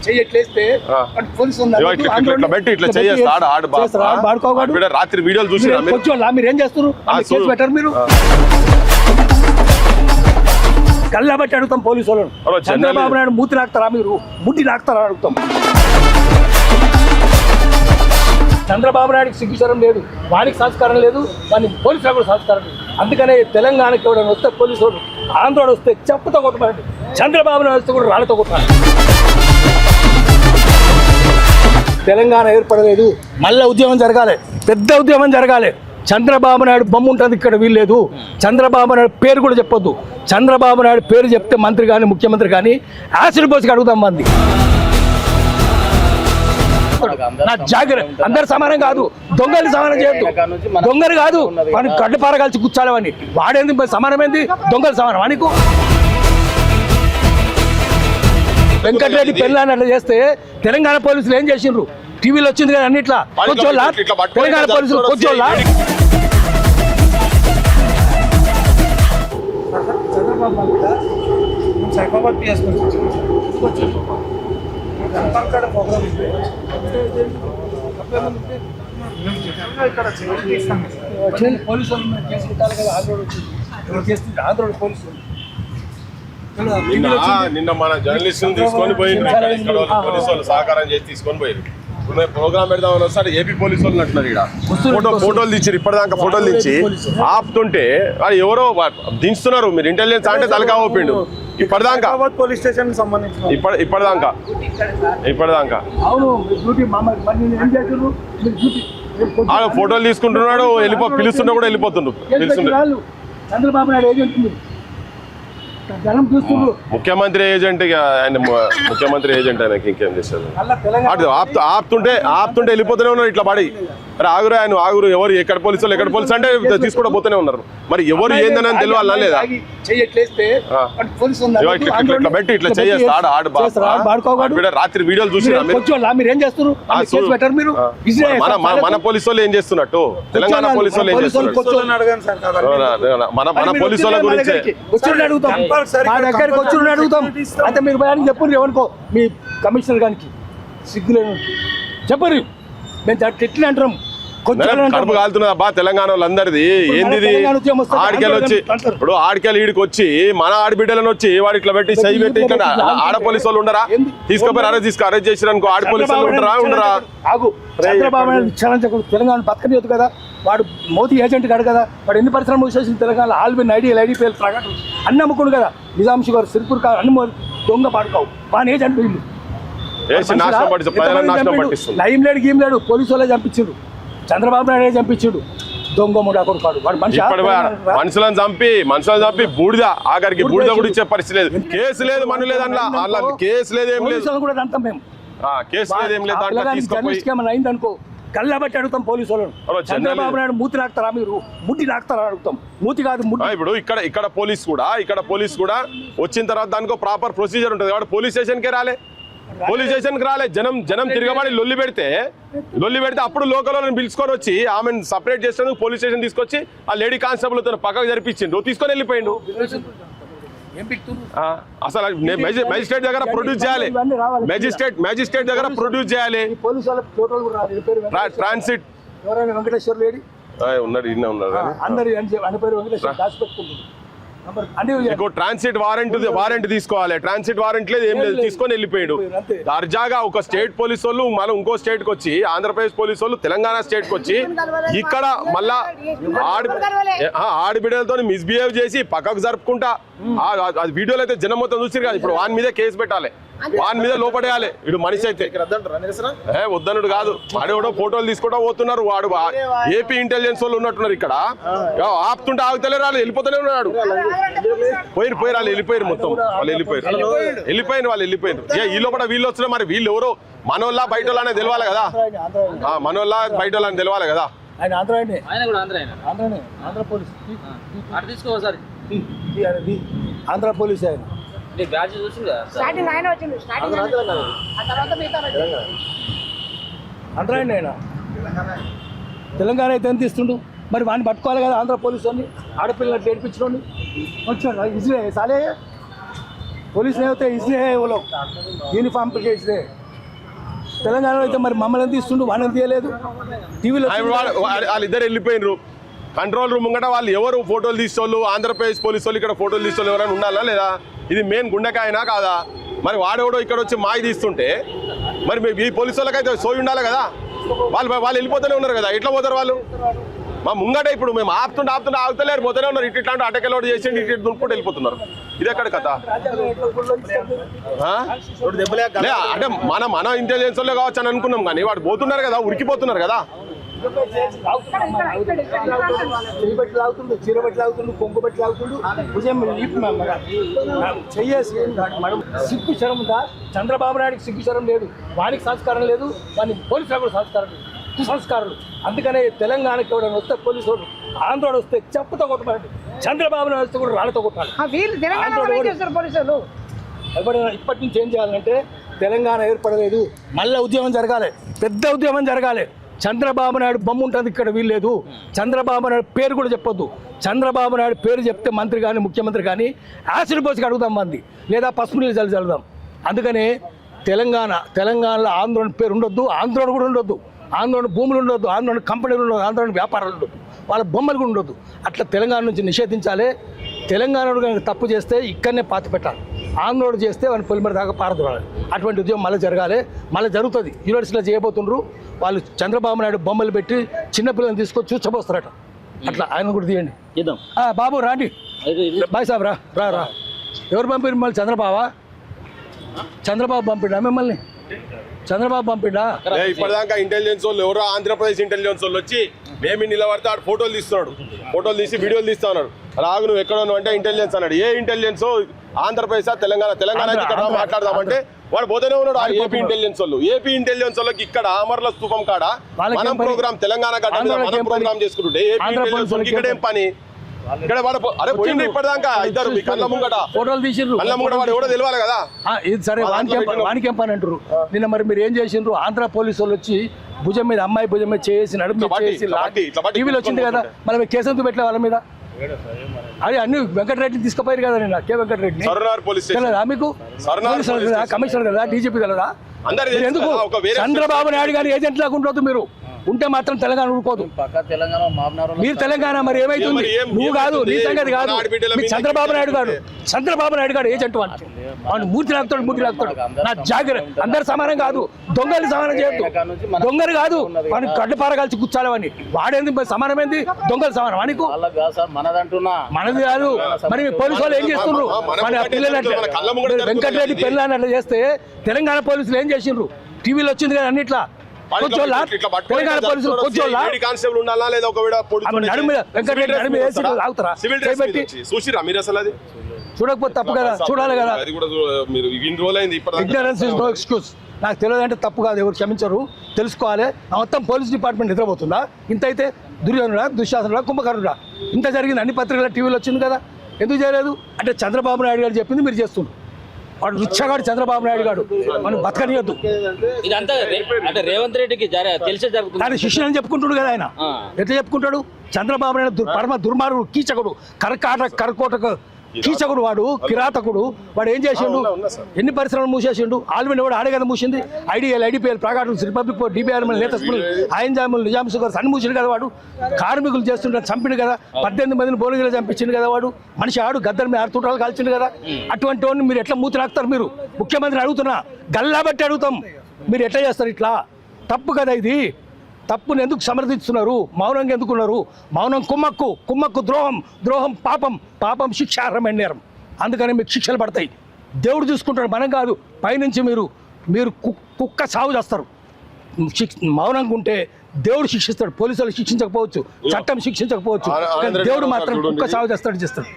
చెయ్యట్లేస్తే రాత్రి వీడియోలు చూసి మీరు ఏం చేస్తారు కేసు పెట్టారు మీరు కళ్ళబట్టి అడుగుతాం పోలీసు వాళ్ళను చంద్రబాబు నాయుడు మూతి లాక్తారా మీరు ముట్టి లాక్తారా అడుగుతాం చంద్రబాబు నాయుడికి సిగ్గుచరం లేదు వానికి సంస్కారం లేదు వాని పోలీసులకు కూడా సంస్కారం లేదు అందుకనే తెలంగాణకి ఎవరైనా వస్తే పోలీసు వాళ్ళు ఆంధ్ర వస్తే చెప్పుతో కొట్టమండి చంద్రబాబు నాయుడు వస్తే కూడా రాళ్ళతో కొట్టాలి తెలంగాణ ఏర్పడలేదు మళ్ళీ ఉద్యమం జరగాలి పెద్ద ఉద్యమం జరగాలి చంద్రబాబు నాయుడు బొమ్మ ఉంటుంది ఇక్కడ వీల్లేదు చంద్రబాబు నాయుడు పేరు కూడా చెప్పొద్దు చంద్రబాబు నాయుడు పేరు చెప్తే మంత్రి కానీ ముఖ్యమంత్రి కానీ యాసిడ్ పోసి అడుగుతాం మంది నా జాగ్రత్త అందరు సమానం కాదు దొంగలు సమానం చేయొద్దు దొంగలు కాదు వాడిని గడ్డపార కలిసి కూర్చోాలని వాడేంది సమానమైంది దొంగలు సమానం వానికి వెంకటరెడ్డి పెళ్ళాన్ని అట్లా చేస్తే తెలంగాణ పోలీసులు ఏం చేసిండ్రు టీవీలో వచ్చింది కదా అన్నిట్లా కూర్చోళ్ళ తెలంగాణ పోలీసులు కూర్చోళ్ళ నిన్న మన జర్నలిస్టులు తీసుకొని పోయిండ్రు పోలీసు వాళ్ళు సహకారం చేసి తీసుకొని పోయిండ్రు ప్రోగ్రామ్ పెడదామని వస్తాడు ఏపీ పోలీసు వాళ్ళు అంటున్నారు ఇక్కడ ఫోటోలు తెచ్చి ఇప్పటిదాకా ఫోటోలు తెచ్చి ఆపుతుంటే అది ఎవరో దించుతున్నారు మీరు ఇంటెలిజెన్స్ అంటే తలకా ఓపిండు ఇప్పటిదాకా పోలీస్ స్టేషన్ సంబంధించి ఇప్పటిదాకా ఫోటోలు తీసుకుంటున్నాడు పిలుస్తున్నా కూడా వెళ్ళిపోతుండ్రు చంద్రబాబు నాయుడు ఏజెంట్ ముఖ్యమంత్రి ఏజెంట్ ముఖ్యమంత్రి ఏజెంట్ ఆయనకి ఇంకేం చేస్తారు ఆపుతుంటే వెళ్ళిపోతూనే ఉన్నారు ఇట్లా పడి అరే ఆగురు ఆయన ఆగురు ఎవరు ఎక్కడ పోలీసు అంటే తీసుకోవడం పోతూనే ఉన్నారు మరి ఎవరు ఏందని తెలియాలా లేదా పెట్టి ఇట్లా చేస్తాడు రాత్రి వీడియోలు చూసి మీరు ఏం చేస్తారు మన పోలీసు వాళ్ళు ఏం చేస్తున్నట్టు తెలంగాణ పోలీసు వాళ్ళు ఏం చేస్తున్నారు మన పోలీసు వాళ్ళ గురించి దగ్గరికి వచ్చి అడుగుతాం అయితే మీరు భయానికి చెప్పండి ఎవరికో మీ కమిషనర్ గారికి సిగ్గులేను చెప్పరు మేము ఎట్లా అంటాం కడుపు కాలుతున్నది అబ్బా తెలంగాణ వాళ్ళందరిది ఏంది ఆడికెళ్ళి వచ్చి ఇప్పుడు ఆడికెళ్ళి ఈడికి వచ్చి మన ఆడబిడ్డలను వచ్చి వాడు ఇట్లా పెట్టి సై పెట్టి ఇక్కడ ఆడ పోలీసు వాళ్ళు ఉండరా తీసుకుపోయి అరెస్ట్ చేసిరు అనుకో ఆడ పోలీసు వాళ్ళు ఉండరా చంద్రబాబు నాయుడు తెలంగాణ పక్కన చేయదు కదా వాడు మోదీ ఏజెంట్ కాడు కదా వాడు ఎన్ని పరిశ్రమలు మూసేసిన తెలంగాణ ఆల్బిన్ ఐడిపీఎల్ ప్రకటన అన్ని అమ్ముకుడు కదా నిజాం షుగర్ సిర్పూర్ అన్ని దొంగ పాడుకోవు వాని ఏజెంట్ వీళ్ళు లైమ్ లేడు గీమ్ లేడు పోలీసు వాళ్ళే చంపించాడు చంద్రబాబు నాయుడు చంపించాడు దొంగ ముడా కొడుకాడు వాడు మనుషులను చంపి బూడిద ఆఖరికి బూడిద కూడా ఇచ్చే పరిస్థితి లేదు కేసు లేదు మను లేదు అట్లా కేసు లేదు ఏం లేదు కూడా అంటాం మేము కేసు లేదు ఏం లేదు అయిందనుకో కళ్ళబట్టి అడుగుతాం పోలీసు వాళ్ళను చంద్రబాబు నాయుడు మూతి లాక్తారా మీరు ముట్టి లాక్తారా అడుగుతాం మూతి కాదు ఇప్పుడు ఇక్కడ పోలీస్ కూడా వచ్చిన తర్వాత దానికో ప్రాపర్ ప్రొసీజర్ ఉంటుంది కాబట్టి పోలీస్ స్టేషన్కే పోలీస్ స్టేషన్కి జనం తిరగబడి లొల్లి పెడితే అప్పుడు లోకల్ వాళ్ళని పిలుచుకొని వచ్చి ఆమెను సపరేట్ చేసేందుకు పోలీస్ స్టేషన్ తీసుకొచ్చి ఆ లేడీ కానిస్టేబుల్ తో పక్కకు జరిపించిండు తీసుకొని వెళ్ళిపోయిండు అసలు మెజిస్ట్రేట్ దగ్గర ప్రొడ్యూస్ చేయాలి మెజిస్ట్రేట్ దగ్గర ప్రొడ్యూస్ చేయాలి transit Venkateswara lady transit warrant తీసుకోవాలి ట్రాన్సిట్ వారెంట్ లేదు ఏం లేదు తీసుకొని వెళ్ళిపోయాడు దర్జాగా ఒక స్టేట్ పోలీసు వాళ్ళు మనం ఇంకో స్టేట్ కి వచ్చి ఆంధ్రప్రదేశ్ పోలీసు వాళ్ళు తెలంగాణ స్టేట్ కి వచ్చి ఇక్కడ మళ్ళా ఆడబిడ్డలతో మిస్బిహేవ్ చేసి పక్కకు జరుపుకుంటా వీడియోలు అయితే జనం మొత్తం చూసి కదా ఇప్పుడు వాని మీద కేసు పెట్టాలి వాని మీద లోపడేయాలి వీడు మనిషి అయితే వద్దనుడు కాదు ఆడేవాడో ఫోటోలు తీసుకుంటా పోతున్నారు వాడు ఏపీ ఇంటెలిజెన్స్ వాళ్ళు ఉన్నట్టున్నారు ఇక్కడ ఆపుతుంటే ఆగుతలే రాళ్ళు వెళ్ళిపోతూనే ఉన్నాడు పోయిరు వెళ్ళిపోయారు మొత్తం వాళ్ళు వెళ్ళిపోయారు ఈ లోపల వీళ్ళు వచ్చినా మరి వీళ్ళు ఎవరో మనోళ్ళ బయట వాళ్ళనే తెలవాలి కదా మనోళ్ళ బయట వాళ్ళని తెలవాలి కదా ఆంధ్ర పోలీస్ ఆయన ఆయన తెలంగాణ అయితే ఎంత ఇస్తుండు మరి వాడిని పట్టుకోవాలి కదా ఆంధ్ర పోలీసు అని ఆడపిల్లలు ఏడిపించడం వచ్చాడు ఇజ్రే సాలే पुलिस नहीं होते इसलिए है वो लोग यूनिफॉर्म पे इसलिए తెలంగాణలో అయితే మరి మమ్మల్ని ఎంత ఇస్తుండు, వాళ్ళని తీయలేదు. టీవీలో వాళ్ళిద్దరు వెళ్ళిపోయినరు. కంట్రోల్ రూమ్ ముంగట వాళ్ళు ఎవరు ఫోటోలు తీసుకోళ్ళు, ఆంధ్రప్రదేశ్ పోలీసు వాళ్ళు ఇక్కడ ఫోటోలు తీసుకోళ్ళు ఎవరైనా ఉండాలా లేదా? ఇది మెయిన్ గుండెకాయనా కాదా? మరి వాడెవడో ఇక్కడ వచ్చి మాయ తీస్తుంటే మరి ఈ పోలీసు వాళ్ళకైతే సోయి ఉండాలి కదా. వాళ్ళు వెళ్ళిపోతూనే ఉన్నారు కదా, ఎట్లా పోతారు వాళ్ళు? మా ముంగట ఇప్పుడు మేము ఆపుతుంటే ఆగుతలేరు, పోతూనే ఉన్నారు. ఇట్లాంటి అటకెలోడ్ చేసి ఇటు దునుక్కుంటూ వెళ్ళిపోతున్నారు. ఇది ఎక్కడ కథ? అంటే మన ఇంటెలిజెన్స్ వాళ్ళే కావచ్చు అని అనుకున్నాం, కానీ వాడు పోతున్నారు కదా, ఉరికిపోతున్నారు కదా. చెయ్యబెట్టి లాగుతుండు, చీరబెట్టి లాగుతుండు, కొంగు పెట్టి లాగుతుండు, భుజం చెయ్యేసి మనం సిగ్గు శరం ఉందా? చంద్రబాబు నాయుడికి సిగ్గు శరం లేదు, వానికి సంస్కారం లేదు, వానికి పోలీసులకు కూడా సంస్కారం లేదు, కుసంస్కారాలు. అందుకనే తెలంగాణకి ఎవరైనా వస్తే పోలీసు ఆంధ్రోడు వస్తే చెప్పుతో కొట్టమండి, చంద్రబాబు నాయుడు వస్తే కూడా రాళ్ళతో కొట్టాలి. ఎవరైనా ఇప్పటి నుంచి ఏం చేయాలంటే, తెలంగాణ ఏర్పడలేదు, మళ్ళీ ఉద్యమం జరగాలి, పెద్ద ఉద్యమం జరగాలి. చంద్రబాబు నాయుడు బొమ్మ ఉంటుంది ఇక్కడ, వీల్లేదు. చంద్రబాబు నాయుడు పేరు కూడా చెప్పొద్దు. చంద్రబాబు నాయుడు పేరు చెప్తే మంత్రి కానీ ముఖ్యమంత్రి కానీ యాసిడ్ పోసి అడుగుదాం మంది, లేదా పసుపు నీళ్ళు చల్లుదాం. అందుకనే తెలంగాణలో ఆంధ్రోని పేరు ఉండొద్దు, ఆంధ్రోడు కూడా ఉండొద్దు, ఆంధ్రోని భూములు ఉండొద్దు, ఆంధ్రోని కంపెనీలు ఉండదు, ఆంధ్రోని వ్యాపారాలు ఉండొద్దు, వాళ్ళ బొమ్మలు కూడా ఉండొద్దు. అట్లా తెలంగాణ నుంచి నిషేధించాలి. తెలంగాణలో కనుక తప్పు చేస్తే ఇక్కడనే పాతి పెట్టాలి, ఆంధ్రోడు చేస్తే వాళ్ళని పొలిమేర దాకా పారదోడాలి. అటువంటి ఉద్యమం మళ్ళీ జరగాలి, మళ్ళీ జరుగుతుంది. యూనివర్సిటీలో చేయబోతుండ్రు వాళ్ళు, చంద్రబాబు నాయుడు బొమ్మలు పెట్టి చిన్నపిల్లల్ని తీసుకొచ్చి చూచబోస్తారట. అట్లా ఆయన కూడా తీయండి. బాబు రాండి, బాయ్ సాబ్ రా రా రా. ఎవరు పంపిరు మిమ్మల్ని? చంద్రబాబు పంపిడా మిమ్మల్ని? చంద్రబాబు పంపిడా? ఇప్పటిదాకా ఇంటెలిజెన్స్ వాళ్ళు ఎవరో ఆంధ్రప్రదేశ్ ఇంటెలిజెన్స్ వాళ్ళు వచ్చి మేము నిలబడితే ఆడు ఫోటోలు తీస్తున్నాడు, ఫోటోలు తీసి వీడియోలు తీస్తా ఉన్నాడు. రాగు నువ్వు ఎక్కడ ఉన్నావు అంటే ఇంటెలిజెన్స్ అన్నాడు. ఏ ఇంటెలిజెన్స్? ఆంధ్రప్రదేశ్ తెలంగాణ ఇక్కడ మాట్లాడదామంటే వాడు పోతూనే ఉన్నాడు. ఏపీ ఇంటెలిజెన్స్ వాళ్ళు, ఏపీ ఇంటెలిజెన్స్ వాళ్ళకి ఇక్కడ అమర్ల స్తూపం కాడ మనం ప్రోగ్రామ్, తెలంగాణ గడ్డ మీద మనం ప్రోగ్రామ్ చేసుకుంటుంటే ఏపీ ఇంటెలిజెన్స్ వాళ్ళకి ఇక్కడ ఏం పని? ఇక్కడ వాడు అరే పోయింది ఇప్పటిదాకా ఇద్దరు మీ కళ్ళ ముంగట ఫోటోలు తీసిండ్రు, కళ్ళ ముంగట వాడు ఎవడో తెలియాలి కదా. ఇది సరే, వానికేం పని అంటారు? నిన్న మరి మీరు ఏం చేసిండ్రు? ఆంధ్ర పోలీసు వాళ్ళు వచ్చి భుజం మీద, అమ్మాయి భుజం మీద చేసి నడుపు టీవీలో వచ్చింది కదా, మళ్ళీ కేసు ఎందుకు పెట్టలే వాళ్ళ మీద? అది అన్ని వెంకటరెడ్డిని తీసుకుపోయారు కదా నిన్న, కే వెంకటరెడ్డిని. తెలియదా మీకు? కమిషనర్ కదా, డీజీపీ కదా. ఎందుకు చంద్రబాబు నాయుడు గారి ఏజెంట్ లాగా ఉండొద్దు మీరు? ఉంటే మాత్రం తెలంగాణ ఊరుకోదు. మీరు తెలంగాణ మరి ఏమైతుంది? నువ్వు కాదు, నీ సంగతి కాదు. చంద్రబాబు నాయుడు గారు ఏజెంట్ వాడు మూర్తి లాగుతాడు. నా జాగ్రత్త, అందరు సమానం కాదు, దొంగలు సమానం చేయొద్దు. దొంగలు కాదు, వాడిని గడ్డపార కలిసి కూర్చోాలి. వాడిని వాడేంది సమానమైంది? దొంగలు సమానం వానికి మనది కాదు. మరి పోలీసు వాళ్ళు ఏం చేస్తుండ్రు? వెంకటరెడ్డి పెళ్ళాన్ని అట్లా చేస్తే తెలంగాణ పోలీసులు ఏం చేసిండ్రు? టీవీలో వచ్చింది కదా అన్నిట్లా. తెలంగాణ పోలీసులు చూడకపోతే తప్పు కదా, చూడాలి కదా. Ignorance is no excuse. నాకు తెలియదు అంటే తప్పు కాదు, ఎవరు క్షమించరు. తెలుసుకోవాలి. మొత్తం పోలీస్ డిపార్ట్మెంట్ నిద్రపోతుందా? ఇంత అయితే దుర్యోధనుడా, దుశ్శాసనుడా, కుంభకర్ణుడా? ఇంత జరిగింది, అన్ని పత్రికల టీవీలో వచ్చింది కదా, ఎందుకు చేయలేదు? అంటే చంద్రబాబు నాయుడు గారు చెప్పింది మీరు చేస్తుండ్రు. వాడు రుచ్చగాడు చంద్రబాబు నాయుడు గారు, మనం బతకనియొద్దు. అంటే రేవంత్ రెడ్డికి తెలిసే జరుగుతుంది. ఆయన శిష్యులు అని చెప్పుకుంటాడు కదా. ఆయన ఎట్లా చెప్పుకుంటాడు? చంద్రబాబు నాయుడు పరమ దుర్మార్గుడు, కీచకుడు, కర్కోటక కీచకుడు, వాడు కిరాతకుడు. వాడు ఏం చేసిండు? ఎన్ని పరిశ్రమలు మూసేసిండు? ఆల్విన్ కూడా ఆడే కదా మూసింది. ఐడిపిఎల్, ప్రాగాటల్స్, రిపబ్లిక్, డిబిఆర్ఎల్, లేటెస్ట్ ఐఎన్జాములు, నిజాం షుగర్స్ అన్ని మూసిండు కదా. వాడు కార్మికులు చేస్తుంటే చంపిండు కదా, 18 మందిని బోలుగిలో చంపించిండు కదా. వాడు మనిషి ఆడు గద్దరు మీద 6 తూటాలు కాల్చిండు కదా. అటువంటి వాడిని మీరు ఎట్లా మూతి రాస్తారు? మీరు ముఖ్యమంత్రిని అడుగుతున్నా, గల్లా బట్టి అడుగుతాం. మీరు ఎట్లా చేస్తారు? ఇట్లా తప్పు కదా ఇది. తప్పుని ఎందుకు సమర్థిస్తున్నారు? మౌనంగా ఎందుకున్నారు? మౌనం కుమ్మక్కు, ద్రోహం పాపం శిక్షార్హమైన నేరం. అందుకని మీకు శిక్షలు పడతాయి. దేవుడు చూసుకుంటాడు, మనం కాదు. పైనుంచి మీరు కుక్క సాగు చేస్తారు. మౌనంగా ఉంటే దేవుడు శిక్షిస్తాడు. పోలీసులు శిక్షించకపోవచ్చు, చట్టం శిక్షించకపోవచ్చు, దేవుడు మాత్రం కుక్క సాగు చేస్తాడు.